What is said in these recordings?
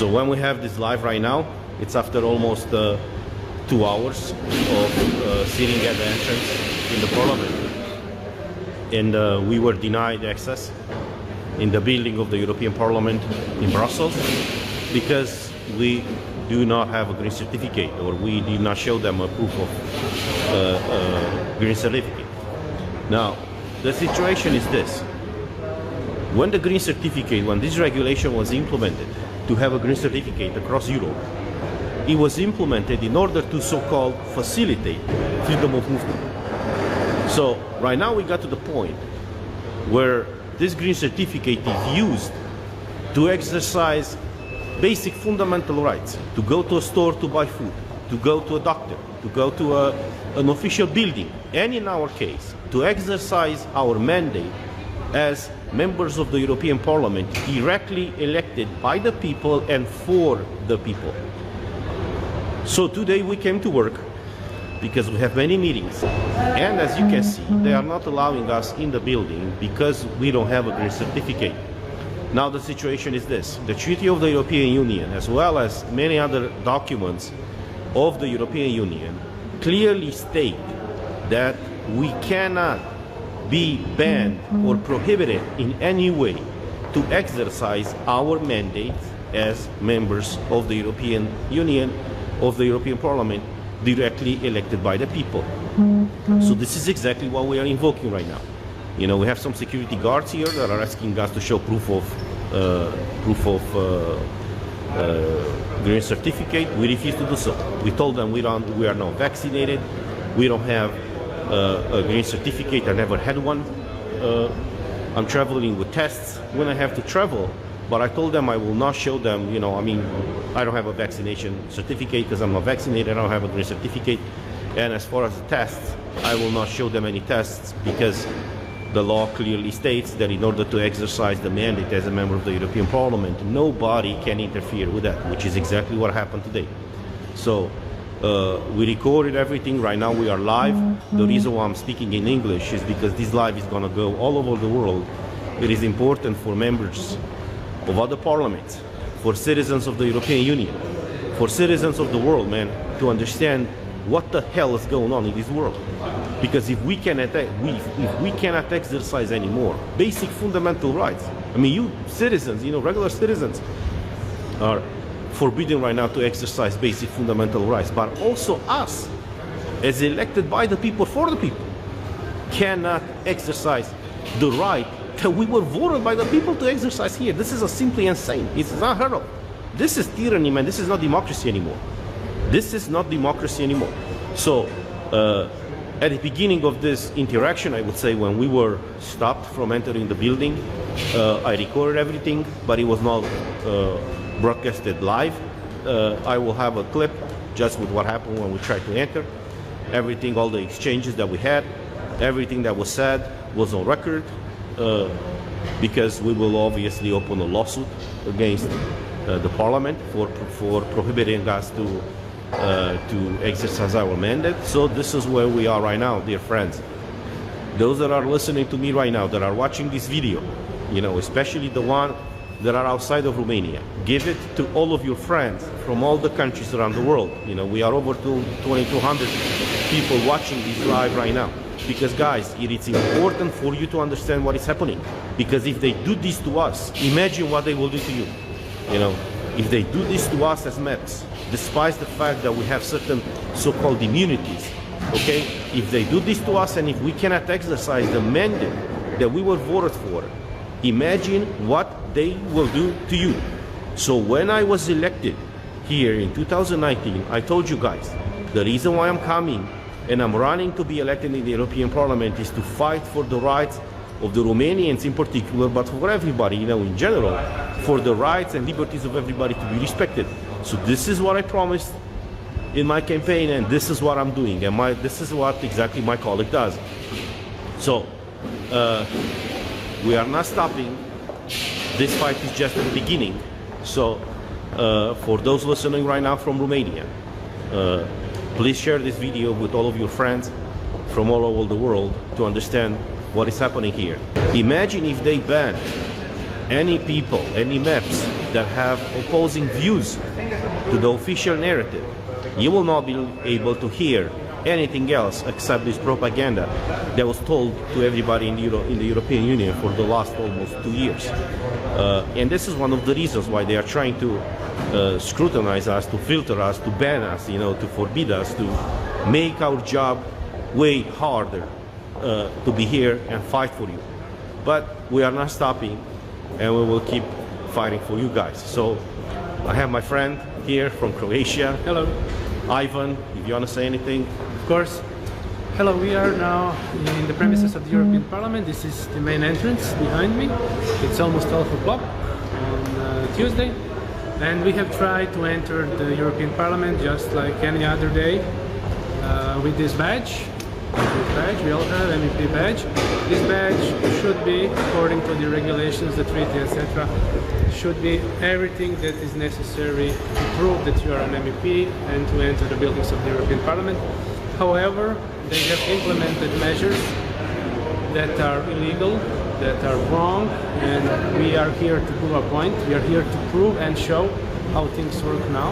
So when we have this live right now, it's after almost 2 hours of sitting at the entrance in the parliament. And we were denied access in the building of the European Parliament in Brussels because we do not have a green certificate, or we did not show them a proof of green certificate. Now, the situation is this. When the green certificate, when this regulation was implemented to have a green certificate across Europe, it was implemented in order to so-called facilitate freedom of movement. So right now we got to the point where this green certificate is used to exercise basic fundamental rights, to go to a store to buy food, to go to a doctor, to go to an official building, and in our case, to exercise our mandate as members of the European Parliament, directly elected by the people and for the people. So today we came to work because we have many meetings, and as you can see, they are not allowing us in the building because we don't have a green certificate. Now the situation is this: the Treaty of the European Union, as well as many other documents of the European Union, clearly state that we cannot be banned or prohibited in any way to exercise our mandate as members of the European Union, of the European Parliament, directly elected by the people. So this is exactly what we are invoking right now. You know, we have some security guards here that are asking us to show proof of green certificate. We refuse to do so. We told them we are not vaccinated. We don't have a green certificate. I never had one. I'm traveling with tests when I have to travel, but I told them I will not show them, you know, I mean, I don't have a vaccination certificate because I'm not vaccinated. I don't have a green certificate. And as far as the tests, I will not show them any tests because the law clearly states that in order to exercise the mandate as a member of the European Parliament, nobody can interfere with that, which is exactly what happened today. So we recorded everything. Right now we are live. The reason why I'm speaking in English is because this live is going to go all over the world. It is important for members of other parliaments, for citizens of the European Union, for citizens of the world, man, to understand what the hell is going on in this world. Because if we cannot exercise anymore basic fundamental rights, I mean, you citizens, you know, regular citizens are forbidden right now to exercise basic fundamental rights, but also us, as elected by the people for the people, cannot exercise the right that we were voted by the people to exercise here. This is simply insane. It's unheard of. This is tyranny, man. This is not democracy anymore. This is not democracy anymore. So at the beginning of this interaction, I would say, when we were stopped from entering the building, I recorded everything, but it was not broadcasted live. I will have a clip just with what happened when we tried to enter. Everything, all the exchanges that we had, everything that was said was on record, because we will obviously open a lawsuit against the Parliament for prohibiting us to exercise our mandate. So this is where we are right now, dear friends. Those that are listening to me right now, that are watching this video, you know, especially the one that are outside of Romania, give it to all of your friends from all the countries around the world. You know, we are over 2,200 people watching this live right now. Because guys, it is important for you to understand what is happening. Because if they do this to us, imagine what they will do to you. You know, if they do this to us as MEPs, despite the fact that we have certain so-called immunities, okay? If they do this to us and if we cannot exercise the mandate that we were voted for, imagine what they will do to you. So when I was elected here in 2019, I told you guys, the reason why I'm coming and I'm running to be elected in the European Parliament is to fight for the rights of the Romanians in particular, but for everybody, you know, in general, for the rights and liberties of everybody to be respected. So this is what I promised in my campaign, and this is what I'm doing, and this is what exactly my colleague does. So we are not stopping. This fight is just the beginning. So for those listening right now from Romania, please share this video with all of your friends from all over the world to understand what is happening here. Imagine if they ban any people, any MEPs that have opposing views to the official narrative. You will not be able to hear anything else except this propaganda that was told to everybody in the European Union for the last almost 2 years. And this is one of the reasons why they are trying to scrutinize us, to filter us, to ban us, to forbid us, to make our job way harder to be here and fight for you. But we are not stopping, and we will keep fighting for you guys. So I have my friend here from Croatia. Hello. Ivan, if you want to say anything. Of course. Hello, we are now in the premises of the European Parliament. This is the main entrance behind me. It's almost 12 o'clock on Tuesday. And we have tried to enter the European Parliament just like any other day with this badge. We all have MEP badge. This badge should be, according to the regulations, the treaty, etc., should be everything that is necessary to prove that you are an MEP and to enter the buildings of the European Parliament. However, they have implemented measures that are illegal, that are wrong, and we are here to prove a point. We are here to prove and show how things work now.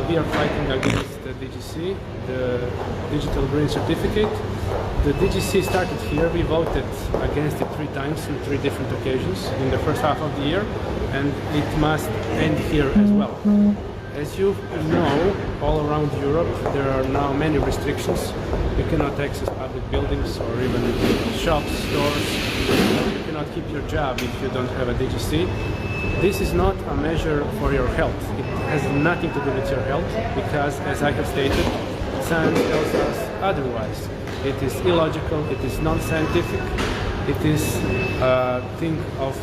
We are fighting against the DGC, the Digital Green Certificate. The DGC started here. We voted against it 3 times on 3 different occasions in the first half of the year, and it must end here as well. As you know, all around Europe there are now many restrictions. You cannot access public buildings or even shops, stores. You cannot keep your job if you don't have a DGC. This is not a measure for your health. It has nothing to do with your health because, as I have stated, science tells us otherwise. It is illogical, it is non-scientific, it is a thing of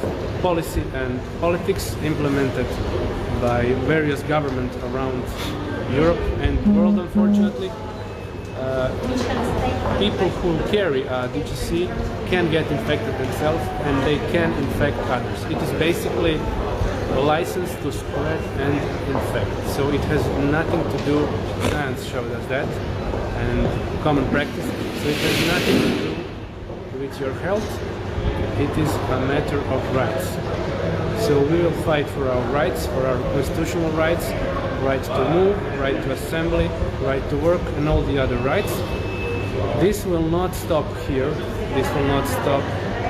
policy and politics implemented by various governments around Europe and the world, unfortunately. People who carry a DGC can get infected themselves and they can infect others. It is basically a license to spread and infect. So it has nothing to do, science showed us that, and common practice. So it has nothing to do with your health. It is a matter of rights. So we will fight for our rights, for our constitutional rights, right to move, right to assembly, right to work, and all the other rights. This will not stop here. This will not stop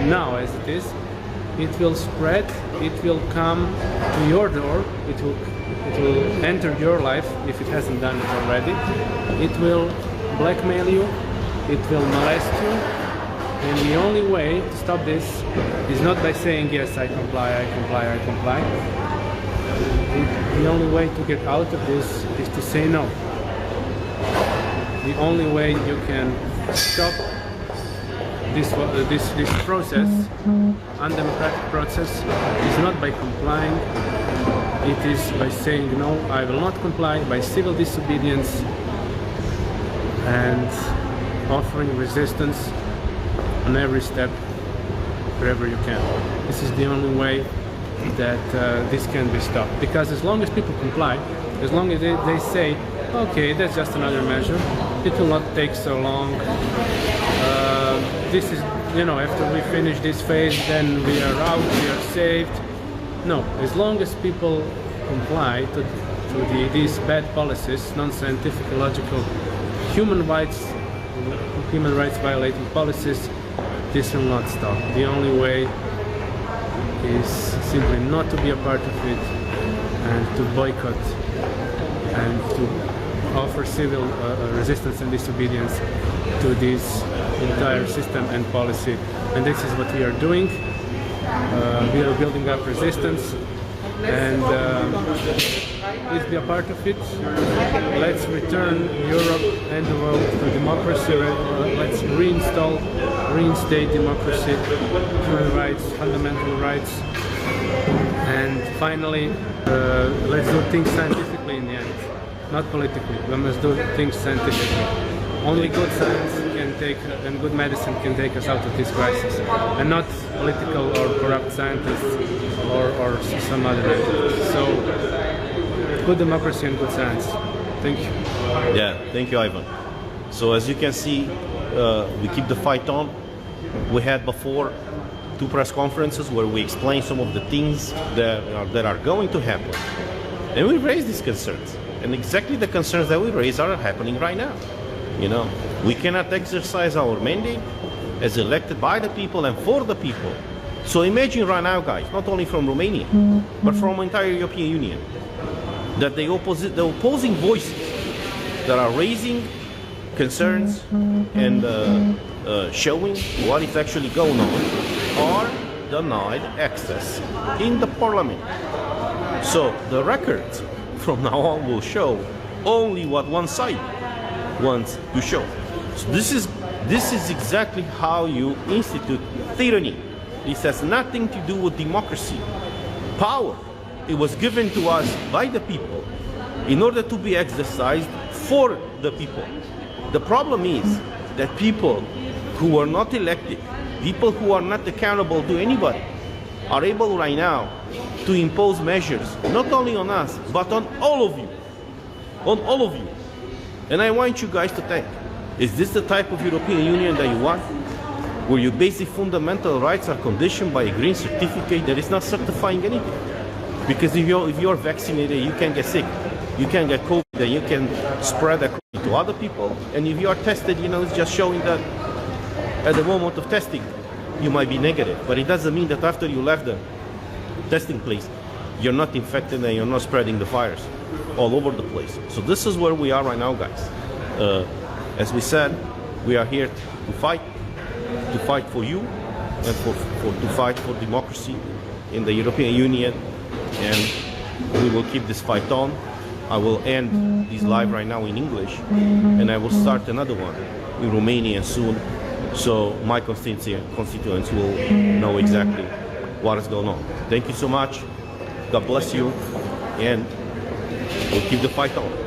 now as it is. It will spread. It will come to your door. It will enter your life if it hasn't done it already. It will blackmail you. It will molest you. And the only way to stop this is not by saying, yes, I comply, I comply, I comply. The only way to get out of this is to say no. The only way you can stop this process, undemocratic process, is not by complying. It is by saying no, I will not comply, by civil disobedience and offering resistance on every step wherever you can. This is the only way that this can be stopped. Because as long as people comply, as long as they say, okay, that's just another measure, it will not take so long. This is, after we finish this phase, then we are out, we are saved. No, as long as people comply to these bad policies, non-scientific, illogical, human rights violating policies, this will not stop. The only way is simply not to be a part of it and to boycott and to offer civil resistance and disobedience to this entire system and policy. And this is what we are doing. We are building up resistance, and please be a part of it. Let's return Europe and the world to democracy. Let's reinstate democracy, human rights, fundamental rights. And finally, let's do things scientifically in the end, not politically. We must do things scientifically. Only good science can take, and good medicine can take us out of this crisis, and not political or corrupt scientists or some other entity. So, good democracy and good science. Thank you. Yeah, thank you, Ivan. So as you can see, we keep the fight on. We had before 2 press conferences where we explain some of the things that are going to happen. And we raise these concerns. And exactly the concerns that we raise are happening right now. You know, we cannot exercise our mandate as elected by the people and for the people. So imagine right now, guys, not only from Romania, but from the entire European Union, that the opposing voices that are raising concerns and showing what is actually going on are denied access in the parliament. So the record from now on will show only what one side wants to show. So this is exactly how you institute tyranny. This has nothing to do with democracy. Power, it was given to us by the people in order to be exercised for the people. The problem is that people who are not elected, people who are not accountable to anybody, are able right now to impose measures, not only on us, but on all of you. On all of you. And I want you guys to think, is this the type of European Union that you want? Where your basic fundamental rights are conditioned by a green certificate that is not certifying anything? Because if you're vaccinated, you can get sick. You can get COVID and you can spread that to other people. And if you are tested, you know, it's just showing that at the moment of testing, you might be negative. But it doesn't mean that after you left the testing place, you're not infected and you're not spreading the virus all over the place. So this is where we are right now, guys. As we said, we are here to fight for you and to fight for democracy in the European Union, and we will keep this fight on. I will end this live right now in English, and I will start another one in Romanian soon, so my constituents will know exactly what is going on. Thank you so much. God bless you, and we'll keep the fight on.